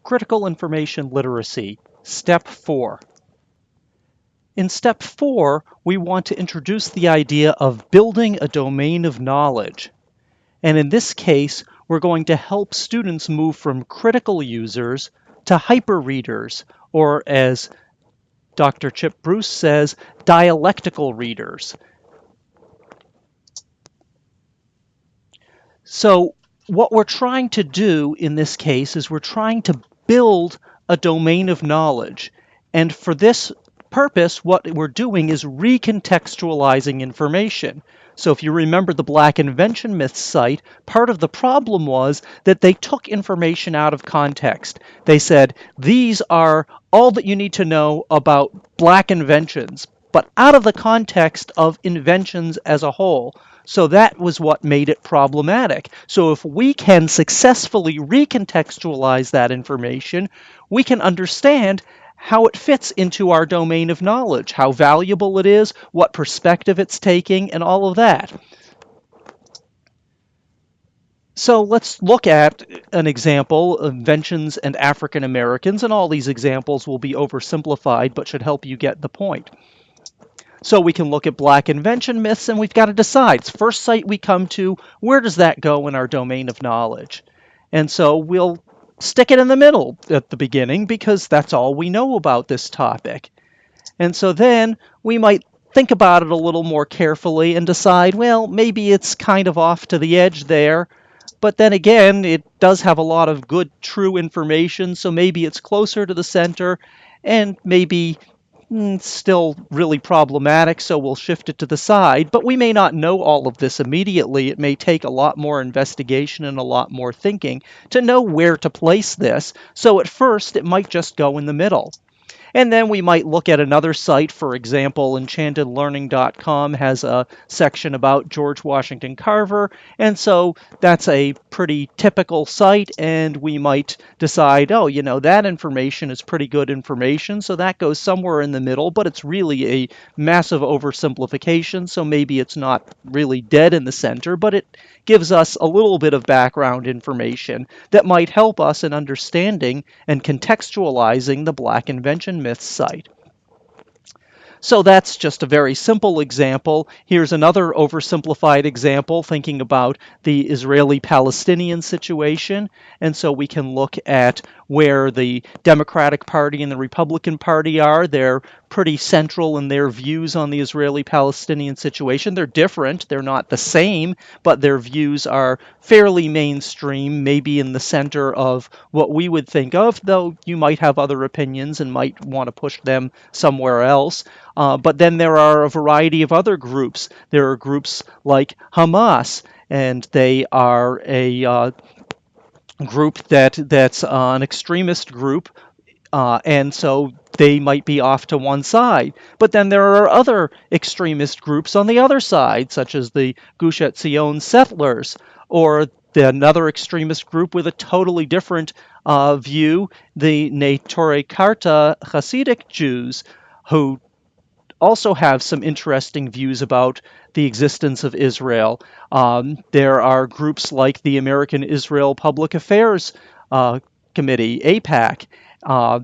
Critical Information Literacy, Step 4. In Step 4, we want to introduce the idea of building a domain of knowledge. And in this case, we're going to help students move from critical users to hyperreaders, or as Dr. Chip Bruce says, dialectical readers. So what we're trying to do in this case is we're trying to build a domain of knowledge. And for this purpose, what we're doing is recontextualizing information. So if you remember the Black Invention Myths site, part of the problem was that they took information out of context. They said, these are all that you need to know about Black inventions, but out of the context of inventions as a whole. So that was what made it problematic. So if we can successfully recontextualize that information, we can understand how it fits into our domain of knowledge, how valuable it is, what perspective it's taking, and all of that. So let's look at an example, inventions and African Americans, and all these examples will be oversimplified, but should help you get the point. So we can look at Black Invention Myths, and we've got to decide. First site we come to, where does that go in our domain of knowledge? And so we'll stick it in the middle at the beginning because that's all we know about this topic. And so then we might think about it a little more carefully and decide, well, maybe it's kind of off to the edge there. But then again, it does have a lot of good, true information, so maybe it's closer to the center, and maybe still really problematic, so we'll shift it to the side. But we may not know all of this immediately. It may take a lot more investigation and a lot more thinking to know where to place this. So at first, it might just go in the middle. And then we might look at another site. For example, enchantedlearning.com has a section about George Washington Carver, and so that's a pretty typical site, and we might decide, oh, you know, that information is pretty good information, so that goes somewhere in the middle, but it's really a massive oversimplification, so maybe it's not really dead in the center, but it gives us a little bit of background information that might help us in understanding and contextualizing the Black Invention Myths site. So that's just a very simple example. Here's another oversimplified example thinking about the Israeli-Palestinian situation. And so we can look at where the Democratic Party and the Republican Party are. They're pretty central in their views on the Israeli-Palestinian situation. They're different. They're not the same, but their views are fairly mainstream, maybe in the center of what we would think of, though you might have other opinions and might want to push them somewhere else. But then there are a variety of other groups. There are groups like Hamas, and they are a group that's an extremist group, and so they might be off to one side. But then there are other extremist groups on the other side, such as the Gush Etzion settlers, or another extremist group with a totally different view, the Neturei Karta Hasidic Jews, who also have some interesting views about the existence of Israel. There are groups like the American Israel Public Affairs Committee, AIPAC.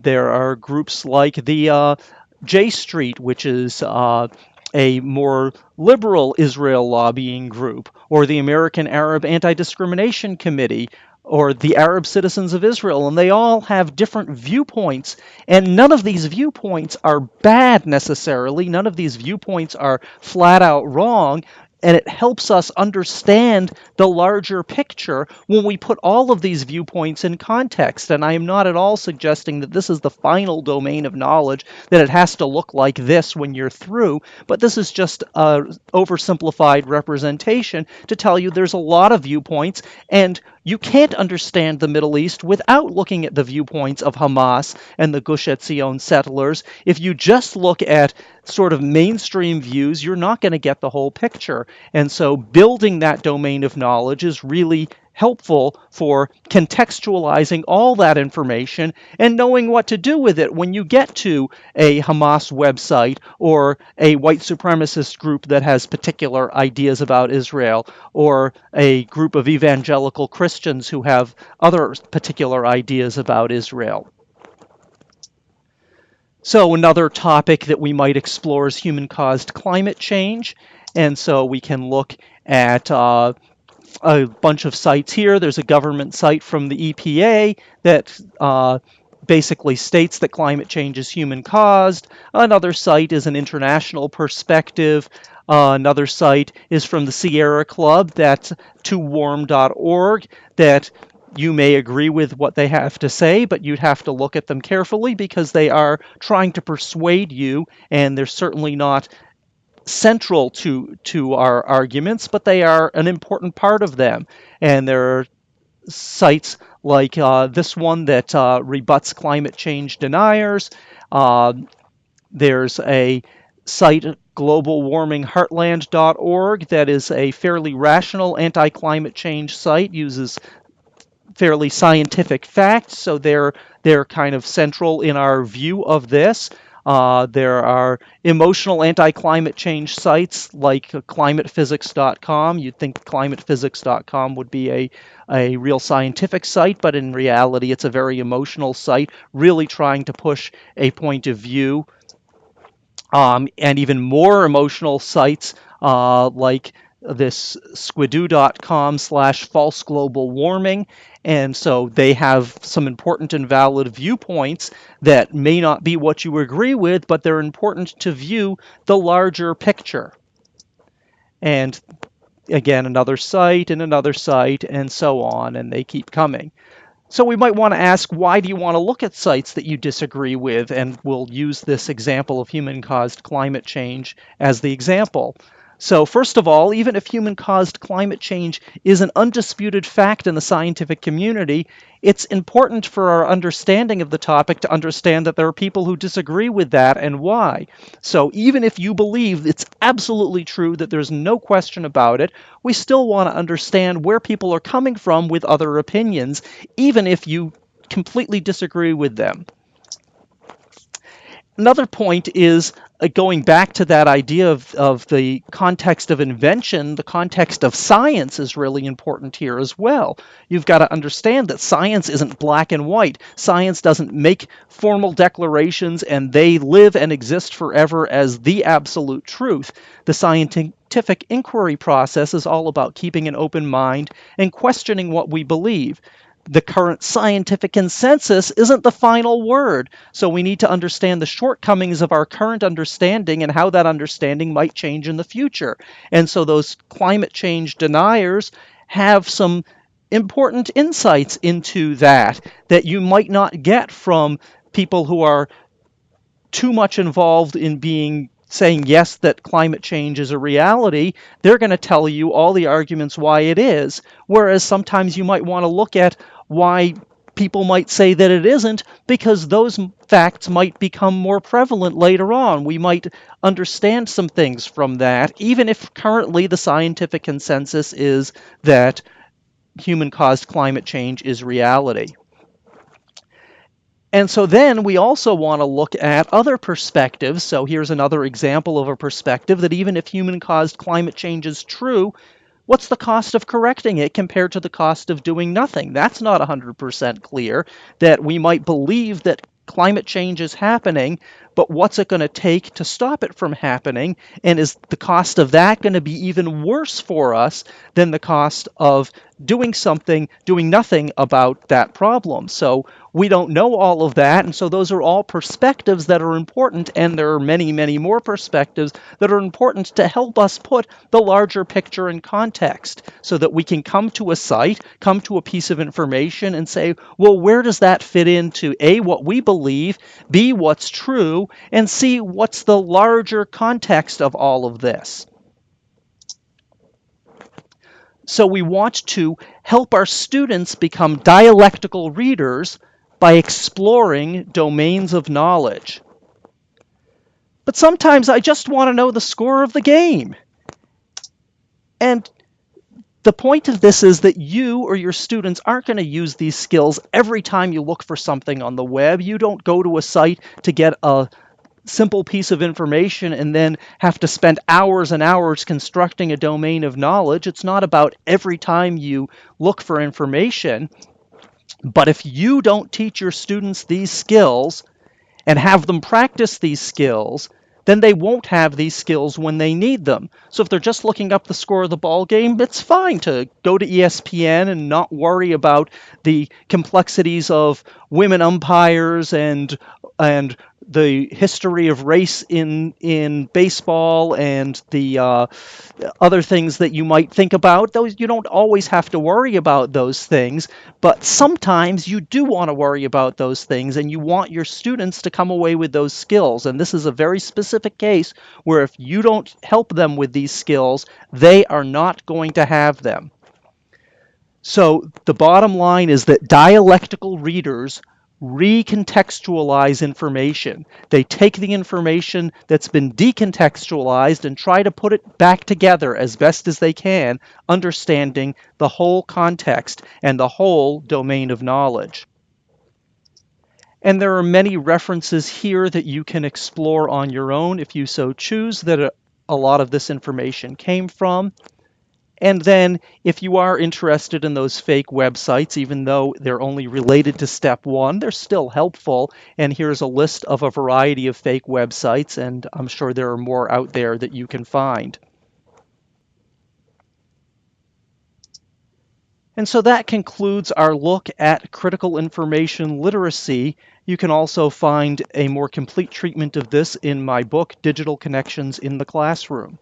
There are groups like the J Street, which is a more liberal Israel lobbying group, or the American Arab Anti-Discrimination Committee, or the Arab Citizens of Israel, and they all have different viewpoints, and none of these viewpoints are bad necessarily. None of these viewpoints are flat out wrong, and it helps us understand the larger picture when we put all of these viewpoints in context. And I am not at all suggesting that this is the final domain of knowledge, that it has to look like this when you're through, but this is just an oversimplified representation to tell you there's a lot of viewpoints, and you can't understand the Middle East without looking at the viewpoints of Hamas and the Gush Etzion settlers. If you just look at sort of mainstream views, you're not going to get the whole picture. And so building that domain of knowledge is really helpful for contextualizing all that information and knowing what to do with it when you get to a Hamas website or a white supremacist group that has particular ideas about Israel, or a group of evangelical Christians who have other particular ideas about Israel. So another topic that we might explore is human-caused climate change. And so we can look at a bunch of sites here. There's a government site from the EPA that basically states that climate change is human-caused. Another site is an international perspective. Another site is from the Sierra Club, that's towarm.org, that you may agree with what they have to say, but you'd have to look at them carefully because they are trying to persuade you, and they're certainly not central to our arguments, but they are an important part of them. And there are sites like this one that rebuts climate change deniers. There's a site, globalwarmingheartland.org, that is a fairly rational anti-climate change site, uses fairly scientific facts, so they're kind of central in our view of this. There are emotional anti-climate change sites like climatephysics.com. You'd think climatephysics.com would be a real scientific site, but in reality it's a very emotional site, really trying to push a point of view. And even more emotional sites like this squidoo.com/false global warming. And so they have some important and valid viewpoints that may not be what you agree with, but they're important to view the larger picture. And again, another site and another site and so on, and they keep coming. So we might want to ask, why do you want to look at sites that you disagree with? And we'll use this example of human-caused climate change as the example. So first of all, even if human-caused climate change is an undisputed fact in the scientific community, it's important for our understanding of the topic to understand that there are people who disagree with that and why. So even if you believe it's absolutely true, that there's no question about it, we still want to understand where people are coming from with other opinions, even if you completely disagree with them. Another point is going back to that idea of the context of invention. The context of science is really important here as well. You've got to understand that science isn't black and white. Science doesn't make formal declarations and they live and exist forever as the absolute truth. The scientific inquiry process is all about keeping an open mind and questioning what we believe. The current scientific consensus isn't the final word, so we need to understand the shortcomings of our current understanding and how that understanding might change in the future. And so those climate change deniers have some important insights into that you might not get from people who are too much involved in saying yes, that climate change is a reality. They're going to tell you all the arguments why it is, whereas sometimes you might want to look at why people might say that it isn't, because those facts might become more prevalent later on. We might understand some things from that, even if currently the scientific consensus is that human-caused climate change is reality. And so then we also want to look at other perspectives. So here's another example of a perspective that even if human-caused climate change is true, what's the cost of correcting it compared to the cost of doing nothing? That's not 100% clear, that we might believe that climate change is happening, but what's it going to take to stop it from happening? And is the cost of that going to be even worse for us than the cost of doing nothing about that problem? So we don't know all of that, and so those are all perspectives that are important, and there are many, many more perspectives that are important to help us put the larger picture in context so that we can come to a site, come to a piece of information and say, well, where does that fit into A, what we believe, B, what's true, and C, what's the larger context of all of this? So we want to help our students become dialectical readers by exploring domains of knowledge. But sometimes I just want to know the score of the game. And The point of this is that you or your students aren't going to use these skills every time you look for something on the web. You don't go to a site to get a simple piece of information and then have to spend hours and hours constructing a domain of knowledge. It's not about every time you look for information. But if you don't teach your students these skills and have them practice these skills, then they won't have these skills when they need them. So if they're just looking up the score of the ball game, it's fine to go to ESPN and not worry about the complexities of women umpires and the history of race in baseball and the other things that you might think about. Those, you don't always have to worry about those things, but sometimes you do want to worry about those things and you want your students to come away with those skills. And this is a very specific case where if you don't help them with these skills, they are not going to have them. So the bottom line is that dialectical readers recontextualize information. They take the information that's been decontextualized and try to put it back together as best as they can, understanding the whole context and the whole domain of knowledge. And there are many references here that you can explore on your own if you so choose that a lot of this information came from. And then if you are interested in those fake websites, even though they're only related to step one, they're still helpful. And here's a list of a variety of fake websites, and I'm sure there are more out there that you can find. And so that concludes our look at critical information literacy. You can also find a more complete treatment of this in my book, Digital Connections in the Classroom.